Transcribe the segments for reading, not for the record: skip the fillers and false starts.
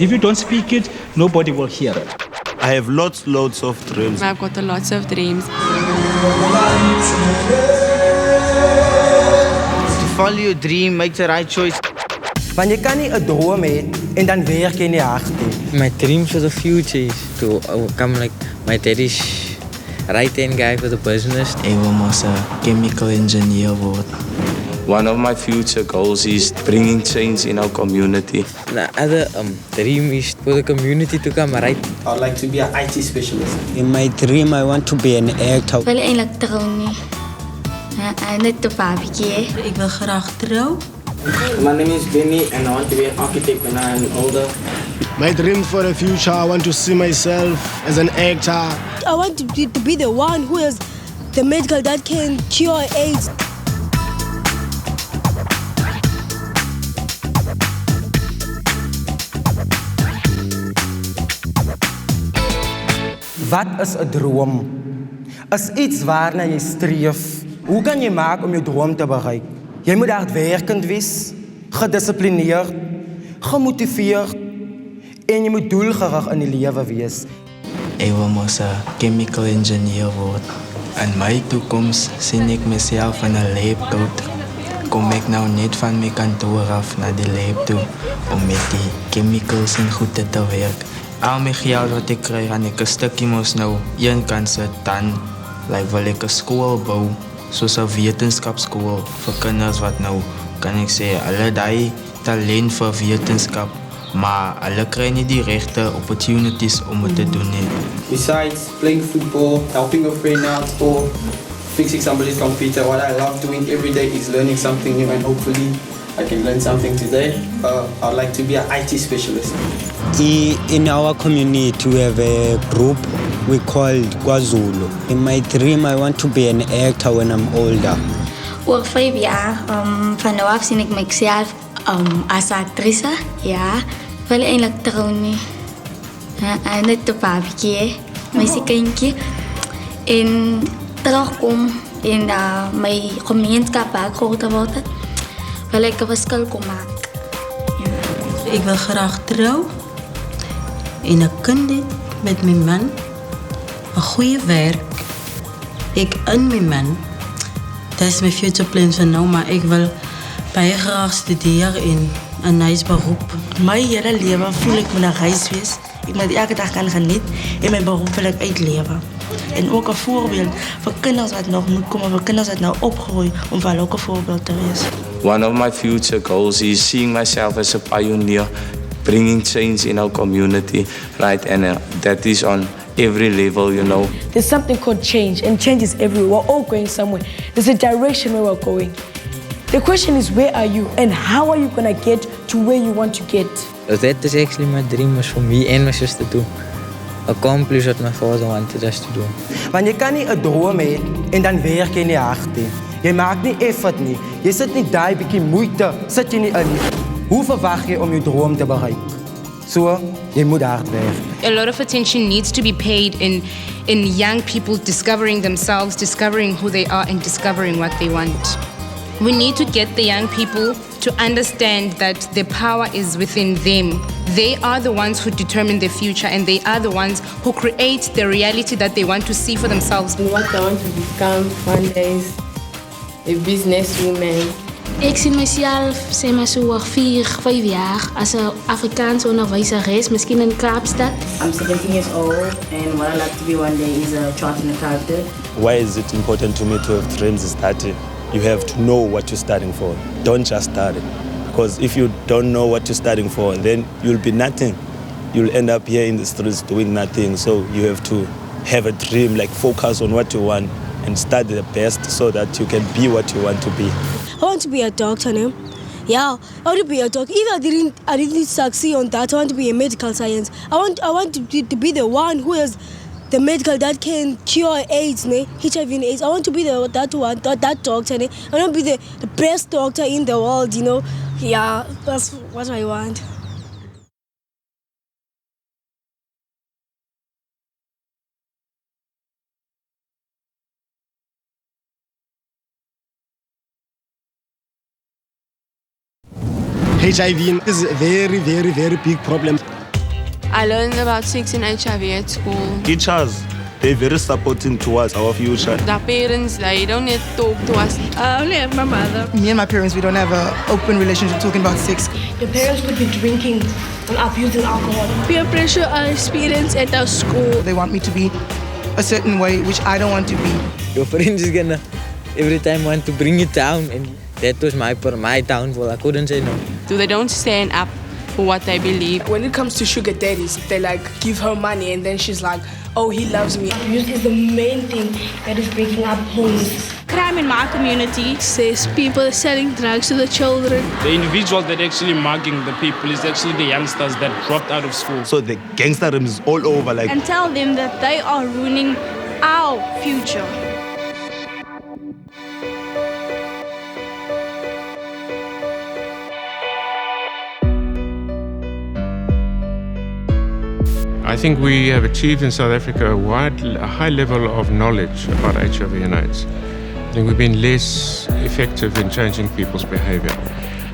If you don't speak it, nobody will hear it. I have lots of dreams. I've got lots of dreams. To follow your dream, make the right choice. Want je kan niet een droom hebben en dan werk je niet hard. My dream for the future is to become like my daddy's right-hand guy for the business. Ik wil maar chemical engineer worden. One of my future goals is bringing change in our community. The other dream is for the community to come right. I'd like to be an IT specialist. In my dream I want to be an actor. Ik wil eigenlijk trouwen. Net de papetje. Ik wil graag trouwen. My name is Benny and I want to be an architect when I'm older. My dream for the future, I want to see myself as an actor. I want to be the one who has the medical that can cure AIDS. Wat is een droom? Is iets waarna je streeft. Hoe kan je maken om je droom te bereiken? Je moet hardwerkend wees, gedisciplineerd, gemotiveerd en je moet doelgericht in je leven wees. Ik wil maar chemical engineer worden. In mijn toekomst zie ik mezelf in een lab toe. Kom ik nou niet van mijn kantoor af naar de lab toe om met die chemicals en goede te werken. Al mijn geld wat ik krijg en ik een stukje moest nou één kant zetten, wil ik een school bouwen. Zoals een wetenschapsschool voor kinders wat nou, kan ik zeggen, alle die talent voor wetenschap, maar alle krijgen niet die rechte opportunities om het te doen. Besides playing football, helping a friend out, or fixing somebody's computer, what I love doing every day is learning something new, and hopefully I can learn something today. I'd like to be an IT specialist. In our community we have a group we called KwaZulu. In my dream I want to be an actor when I'm older. Over 5 jaar, van nu af zie ik mezelf als actrice. Ja, ik wil eigenlijk trouwen. Net de papetje, mijn kindje. En terugkom in mijn gemeenschap waar ik groter word. Wil ik een verschil maken. Ja. Ik wil graag trouwen. En een kind met mijn man. Een goede werk. Ik en mijn man. Dat is mijn future plan van nou, maar ik wil bij graag studeren in een nice beroep. Mijn hele leven voel ik me naar huis wees. Ik moet elke dag kan genieten en mijn beroep wil ik uitleven. En ook een voorbeeld voor kinderen wat nog moet komen, voor kinderen wat nou opgroeien, om wel ook een voorbeeld te wezen. One of my future goals is seeing myself as a pioneer, bringing change in our community, right? And that is on every level, you know. There's something called change, and change is everywhere. We're all going somewhere. There's a direction where we're going. The question is, where are you, and how are you gonna get to where you want to get? So that is actually my dream was for me and my sister to accomplish what my father wanted us to do. Want je kan niet een droom hebben en dan werk je niet hard. Je maakt niet effort niet. Je zit niet daar, een beetje moeite, zit je niet in. Hoe verwacht je om je droom te bereiken? Zo, je moet hard werken. A lot of attention needs to be paid in young people discovering themselves, discovering who they are, and discovering what they want. We need to get the young people to understand that the power is within them. They are the ones who determine their future, and they are the ones who create the reality that they want to see for themselves. What I want to become one day is a businesswoman. Ik zie mezelf zeg maar zo 4, 5 jaar als een Afrikaanse onderwijzeres, misschien in Kaapstad. I'm 17 years old and what I like to be one day is a chartered accountant. Why is it important to me to have dreams is that you have to know what you're studying for. Don't just study. Because if you don't know what you're studying for, then you'll be nothing. You'll end up here in the streets doing nothing. So you have to have a dream, like focus on what you want and study the best so that you can be what you want to be. I want to be a doctor now. Yeah, I want to be a doctor. If I didn't succeed on that, I want to be a medical science. I want to be the one who has the medical that can cure AIDS, HIV and AIDS. I want to be that doctor. I want to be the best doctor in the world, you know. Yeah, that's what I want. HIV is a very big problem. I learned about sex and HIV at school. Teachers, they're very supporting towards our future. The parents, they don't need to talk to us. I only have my mother. Me and my parents, we don't have an open relationship talking about sex. The parents could be drinking and abusing alcohol. Peer pressure I experience at our school. They want me to be a certain way, which I don't want to be. Your friends is gonna every time want to bring you down, and that was my downfall. I couldn't say no. So they don't stand up for what they believe. When it comes to sugar daddies, they like give her money and then she's like, oh, he loves me. Abuse is the main thing that is breaking up homes. Crime in my community says people selling drugs to the children. The individuals that actually mugging the people is actually the youngsters that dropped out of school. So the gangsterism is all over. And tell them that they are ruining our future. I think we have achieved in South Africa a high level of knowledge about HIV and AIDS. I think we've been less effective in changing people's behavior.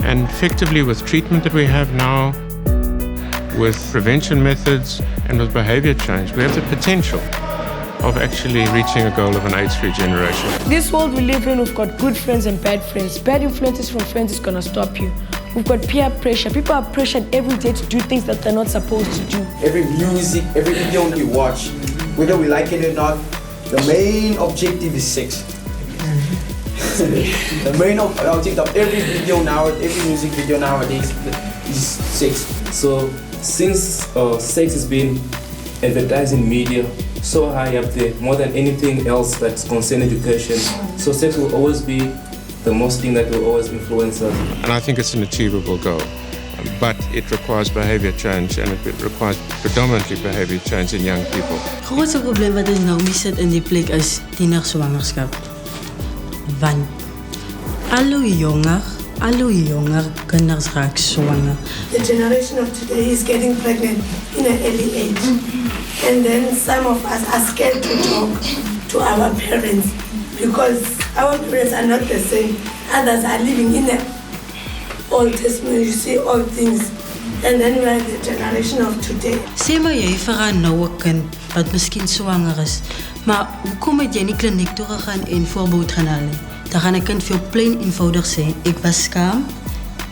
And effectively with treatment that we have now, with prevention methods and with behavior change, we have the potential of actually reaching a goal of an AIDS-free generation. This world we live in, we've got good friends and bad friends. Bad influences from friends is gonna stop you. We've got peer pressure. People are pressured every day to do things that they're not supposed to do. Every music, every video we watch, whether we like it or not, the main objective is sex. The main objective of every video now, every music video nowadays is sex. So since sex has been advertised in media so high up there, more than anything else that's concerned education, so sex will always be the most thing that will always influence us. And I think it's an achievable goal. But it requires behavior change, and it requires predominantly behavior change in young people. Het grootste probleem wat ons nou mis zit in die plek is tienerzwangerschap. Want al hoe jonger kinders raak zwanger. The generation of today is getting pregnant in an early age. And then some of us are scared to talk to our parents because our parents are not the same. Others are living in the Old Testament, you see all things. And then we are the generation of today. Sê maar jy vir 'n noue kind wat miskien swanger is, maar hoekom het jy nie kliniek toe gegaan en voorbehoud gaan haal nie? Dan gaan 'n kind veel plain eenvoudig sê, ek was skaam,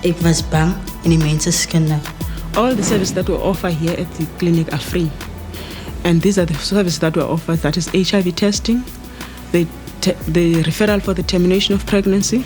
ek was bang en die mense is kinder. All the services that we offer here at the clinic are free. And these are the services that we offer, that is HIV testing, the referral for the termination of pregnancy,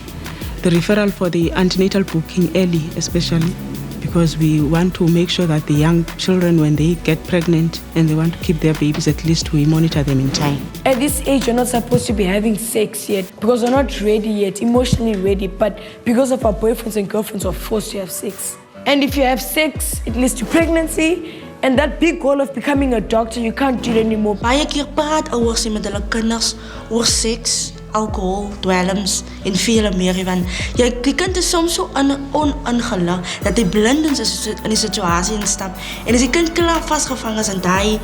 the referral for the antenatal booking early, especially because we want to make sure that the young children, when they get pregnant and they want to keep their babies, at least we monitor them in time. At this age, you're not supposed to be having sex yet because we're not ready yet, emotionally ready. But because of our boyfriends and girlfriends, we're forced to have sex. And if you have sex, it leads to pregnancy. And that big goal of becoming a doctor, you can't do it anymore. Baie keer praat ouers met hulle kinders oor seks, alcohol, dwelms en veel meer. Want die kind is soms so oningelig dat hy blind is in die situasie instap. En as die kind klaar vasgevang is in daai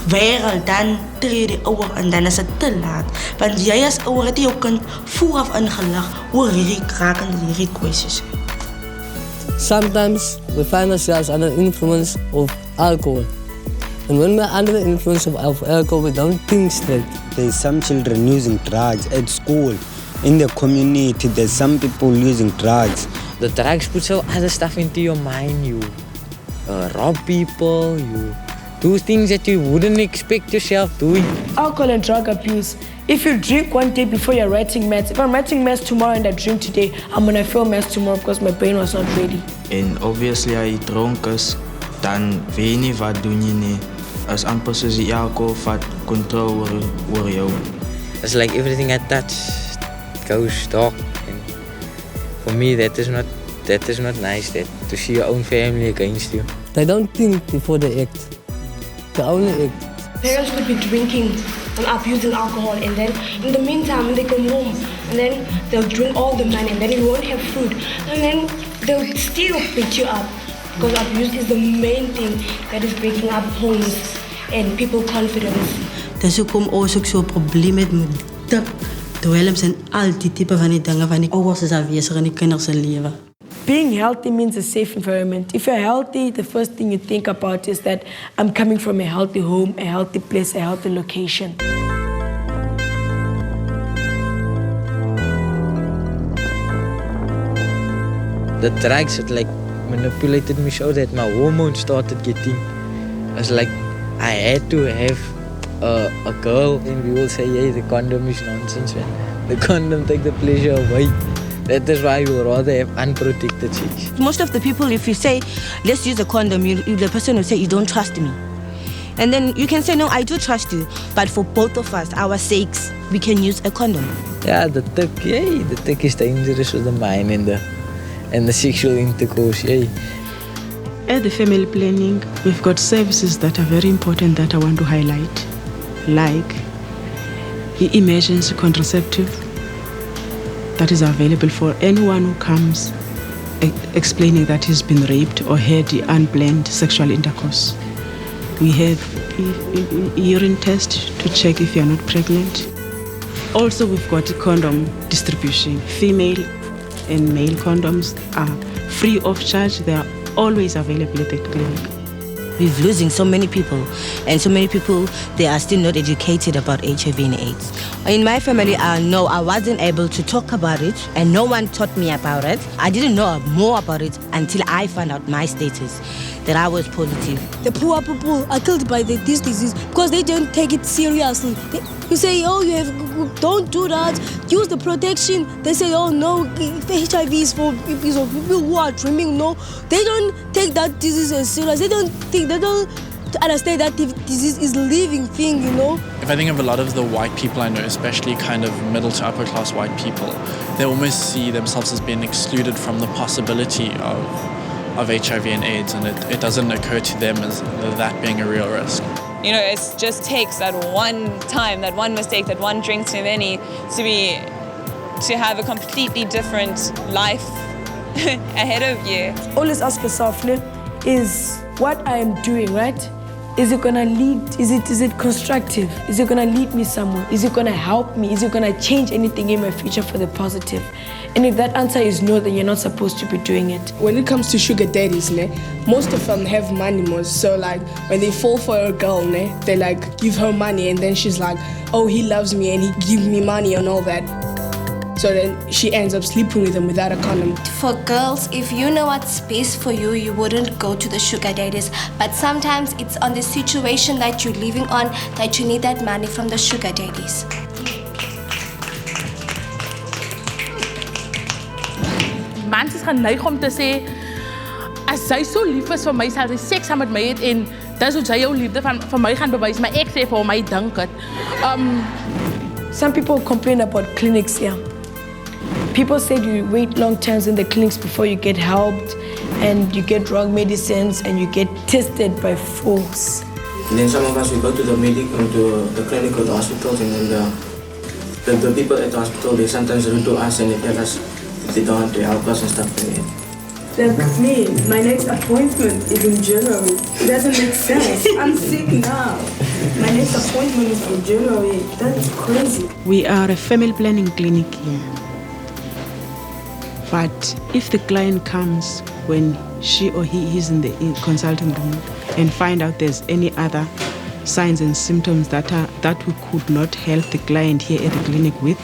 wêreld, dan tree die ouer en dan is dit te laat. Want jy as ouer het jou kind vooraf ingelig oor hierdie hierdie kwessies. Sometimes we find ourselves under the influence of alcohol. And when we're under the influence of alcohol, we don't think straight. There's some children using drugs at school. In the community, there's some people using drugs. The drugs put so other stuff into your mind. You rob people, you do things that you wouldn't expect yourself doing. Alcohol and drug abuse. If you drink one day before you're writing maths, if I'm writing maths tomorrow and I drink today, I'm gonna fail maths tomorrow because my brain was not ready. En obviously, as jy dronk is, dan weet jy nie wat doen jy nie. As amper soos die alcohol vat control oor jou. It's like everything I touch goes dark. And for me, that is not nice. That to see your own family against you. They don't think before they act. They only act. Parents could be drinking and abusing alcohol, and then in the meantime, when they come home, and then they'll drink all the money, and then you won't have food, and then they'll still beat you up. Because abuse is the main thing that is breaking up homes and people's confidence. Dis hoekom ons ook so 'n probleem het met dwelms en al die tipe van die dinge van die ouers is afwesig in die kinders se lewe. Being healthy means a safe environment. If you're healthy, the first thing you think about is that I'm coming from a healthy home, a healthy place, a healthy location. The drugs had like manipulated me so that my hormones started getting. I was like, I had to have a girl, and we will say, hey, the condom is nonsense, man. The condom take the pleasure away. That is why we would rather have unprotected sex. Most of the people, if you say, let's use a condom, the person will say, you don't trust me. And then you can say, no, I do trust you. But for both of us, our sakes, we can use a condom. Yeah, the tick is dangerous for the mind and the sexual intercourse. Yay. At the family planning, we've got services that are very important that I want to highlight, like the emergency contraceptive that is available for anyone who comes explaining that he's been raped or had unplanned sexual intercourse. We have urine test to check if you're not pregnant. Also, we've got condom distribution. Female and male condoms are free of charge. They are always available at the clinic. We're losing so many people, and so many people, they are still not educated about HIV and AIDS. In my family, no, I wasn't able to talk about it, and no one taught me about it. I didn't know more about it until I found out my status, that I was positive. The poor people are killed by this disease because they don't take it seriously. You say, oh, don't do that, use the protection. They say, oh no, HIV is for people who are dreaming. No, they don't take that disease as serious. They don't understand that disease is a living thing, you know. If I think of a lot of the white people I know, especially kind of middle to upper class white people, they almost see themselves as being excluded from the possibility of HIV and AIDS, and it doesn't occur to them as that being a real risk. You know, it just takes that one time, that one mistake, that one drink too many to have a completely different life ahead of you. Always ask yourself, is what I am doing, right? Is it gonna lead, is it constructive? Is it gonna lead me somewhere? Is it gonna help me? Is it gonna change anything in my future for the positive? And if that answer is no, then you're not supposed to be doing it. When it comes to sugar daddies, most of them have money most. So like when they fall for a girl, they like give her money and then she's like, oh, he loves me and he gives me money and all that. So then she ends up sleeping with him without a condom. For girls, if you know what's best for you, you wouldn't go to the sugar daddies. But sometimes it's on the situation that you're living on that you need that money from the sugar daddies. Mensen is geneig om te sê, as sy so lief is vir my, sal sy seks met my het en dis hoe sy jou liefde van my gaan bewys, maar ek sê vir hom, hy dink het. Some people complain about clinics here. People said you wait long times in the clinics before you get helped, and you get wrong medicines, and you get tested by force. And then some of us, we go to the clinic or the hospitals, and then the people at the hospital, they sometimes rude to us and they tell us if they don't want to help us and stuff like that. Like me, my next appointment is in January. It doesn't make sense. I'm sick now. My next appointment is in January. That's crazy. We are a family planning clinic here. But if the client comes when she or he is in the consulting room and find out there's any other signs and symptoms that we could not help the client here at the clinic with,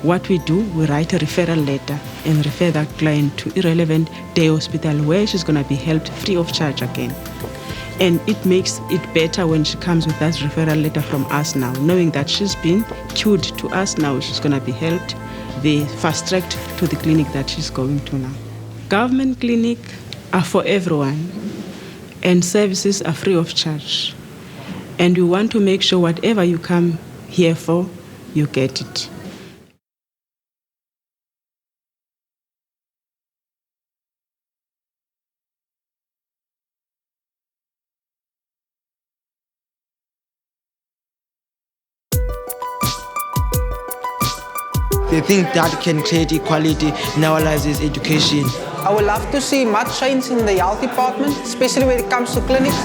what we do, we write a referral letter and refer that client to irrelevant day hospital where she's going to be helped free of charge again. And it makes it better when she comes with that referral letter from us now, knowing that she's been cued to us now, she's going to be helped. They fast-tracked to the clinic that she's going to now. Government clinics are for everyone, and services are free of charge. And we want to make sure whatever you come here for, you get it. They think that can create equality in our lives is education. I would love to see much change in the health department, especially when it comes to clinics.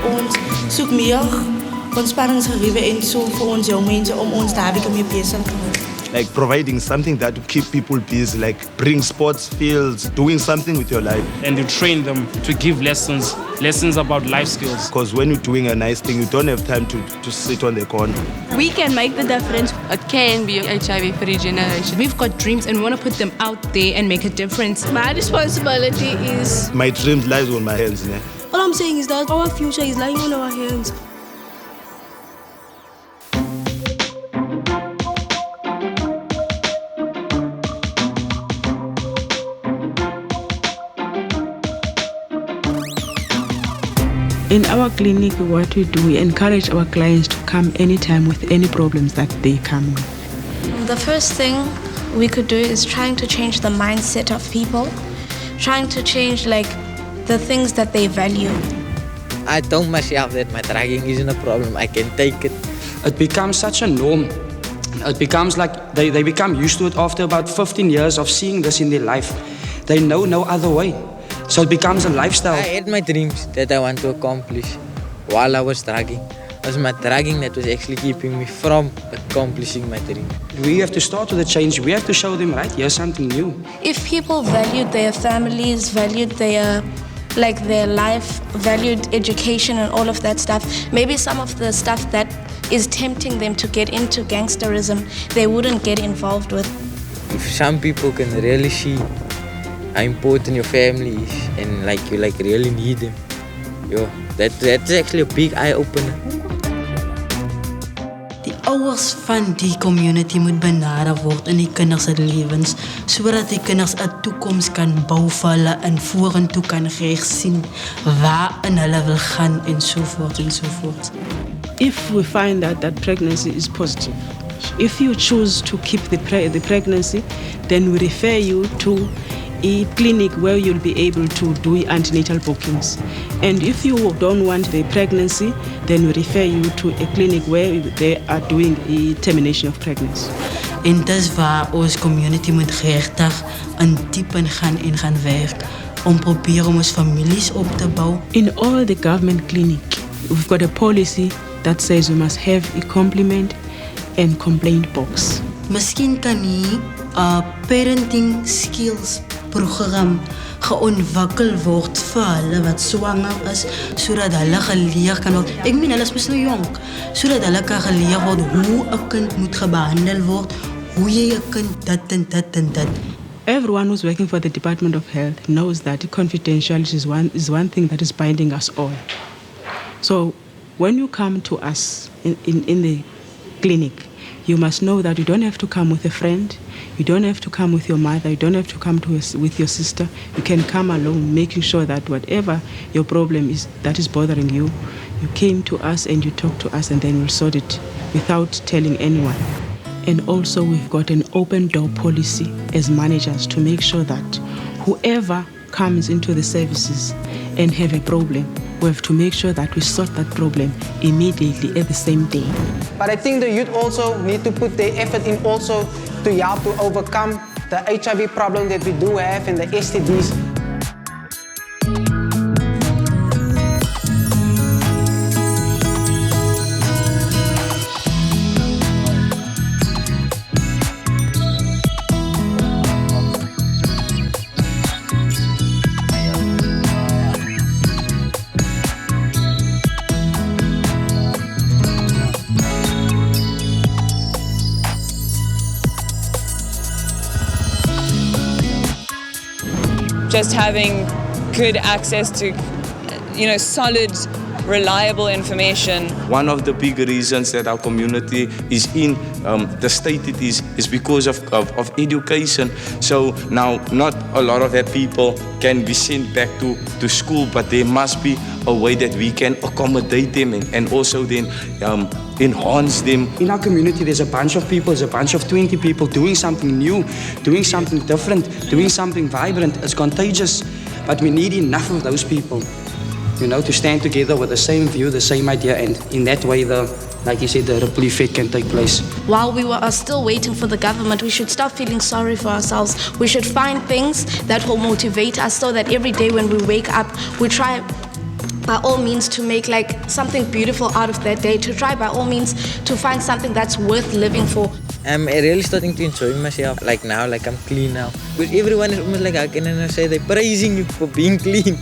Ons soek meer ontspanningsgeriewe en so vir ons jong mense om ons daar weer mee besig te hou. Like providing something that will keep people busy, like bring sports fields, doing something with your life. And you train them to give lessons about life skills. Because when you're doing a nice thing, you don't have time to sit on the corner. We can make the difference. It can be HIV-free generation. We've got dreams and we want to put them out there and make a difference. My responsibility is... My dreams lies on my hands. Ne? All I'm saying is that our future is lying on our hands. In our clinic, what we do, we encourage our clients to come anytime with any problems that they come with. The first thing we could do is trying to change the mindset of people, trying to change the things that they value. I told myself that my drugging isn't a problem, I can take it. It becomes such a norm. It becomes like they become used to it after about 15 years of seeing this in their life. They know no other way. So it becomes a lifestyle. I had my dreams that I want to accomplish while I was drugging. It was my drugging that was actually keeping me from accomplishing my dream. We have to start with a change. We have to show them, right, here's something new. If people valued their families, valued their life, valued education and all of that stuff, maybe some of the stuff that is tempting them to get into gangsterism, they wouldn't get involved with. If some people can really see how important your family is and you really need them, that's actually a big eye-opener. Die ouers van die community moet benader word in die kinders se lewens sodat die kinders 'n toekoms kan bou vir hulle en vorentoe kan reg sien waarin hulle wil gaan en so voort en so voort. If we find that pregnancy is positive, if you choose to keep the pregnancy, then we refer you to a clinic where you'll be able to do antenatal bookings. And if you don't want the pregnancy, then we refer you to a clinic where they are doing a termination of pregnancy. En dis waar ons community moet regtig in diep in gaan werk om probeer om ons families op te bou. In all the government clinic, we've got a policy that says we must have a compliment and complaint box. Miskien kan nie parenting skills program geontwikkel word vir hulle wat swanger is sodat hulle geleer kan word. Ek meen hulle is mos nou jonk, sodat hulle kan geleer word hoe 'n kind moet behandel word, hoe jy 'n kind dit en dit en dit. Everyone who's working for the Department of Health knows that confidentiality is one thing that is binding us all. So when you come to us in the clinic, you must know that you don't have to come with a friend, you don't have to come with your mother, you don't have to come with your sister. You can come alone, making sure that whatever your problem is that is bothering you, you came to us and you talk to us and then we'll sort it without telling anyone. And also we've got an open door policy as managers to make sure that whoever comes into the services and have a problem, we have to make sure that we sort that problem immediately at the same day. But I think the youth also need to put their effort in also to help to overcome the HIV problem that we do have and the STDs. Just having good access to, solid, reliable information. One of the big reasons that our community is in the state it is because of education. So now not a lot of that people can be sent back to school, but there must be a way that we can accommodate them and also then enhance them. In our community, there's a bunch of people, there's a bunch of 20 people doing something new, doing something different, doing something vibrant. It's contagious, but we need enough of those people, to stand together with the same view, the same idea, and in that way, like you said, the ripple effect can take place. While we are still waiting for the government, we should stop feeling sorry for ourselves. We should find things that will motivate us so that every day when we wake up, we try by all means to make like something beautiful out of that day, to try by all means to find something that's worth living for. I'm really starting to enjoy myself like now, like I'm clean now. Because everyone is almost like, how can I say, they're praising you for being clean.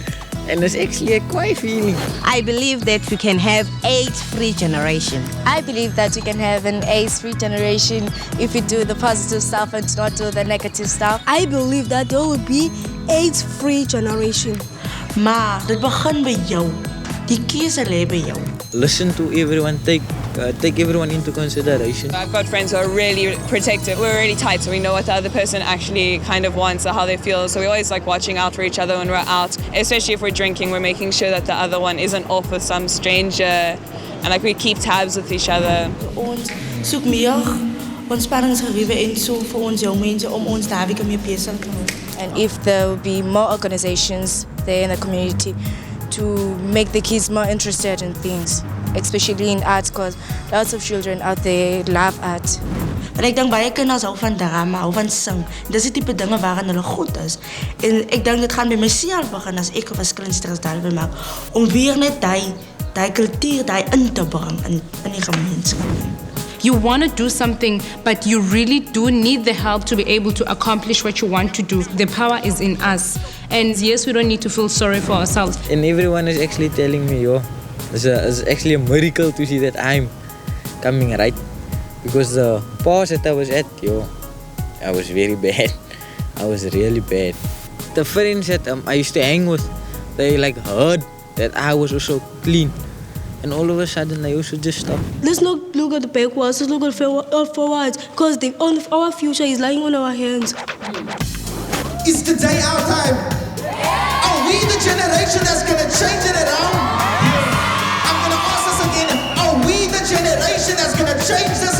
And it's actually a quiet feeling. I believe that we can have AIDS-free generation. I believe that we can have an AIDS-free generation if we do the positive stuff and not do the negative stuff. I believe that there will be AIDS-free generation. Maar dit begin by jou. Die keuse lê by jou. Listen to everyone, take everyone into consideration. I've got friends who are really protective. We're really tight, so we know what the other person actually kind of wants or how they feel. So we always like watching out for each other when we're out, especially if we're drinking. We're making sure that the other one isn't off with some stranger, and like we keep tabs with each other. Ons soek meer ontspanningsgeriewe en so vir ons jong mense om ons daar weer besig te hou. And if there will be more organizations there in the community to make the kids more interested in things, especially in art, because lots of children out there love art. En ek dink baie kinders hou van drama, hou van sing. Dis die tipe dinge waarin hulle goed is. En ek dink dit gaan by myself begin as ek 'n verskillende stelle wil maak om weer net daai kultuur daai in te bring in die gemeenskap. You want to do something, but you really do need the help to be able to accomplish what you want to do. The power is in us. And yes, we don't need to feel sorry for ourselves. And everyone is actually telling me, yo, it's actually a miracle to see that I'm coming right. Because the pause that I was at, yo, I was very bad. I was really bad. The friends that I used to hang with, they like heard that I was also clean. And all of a sudden, I also just stopped. Let's not look at the backwards, let's look at forwards, because our future is lying on our hands. Is today our time? Are we the generation that's gonna change it around? I'm gonna ask us again, are we the generation that's gonna change this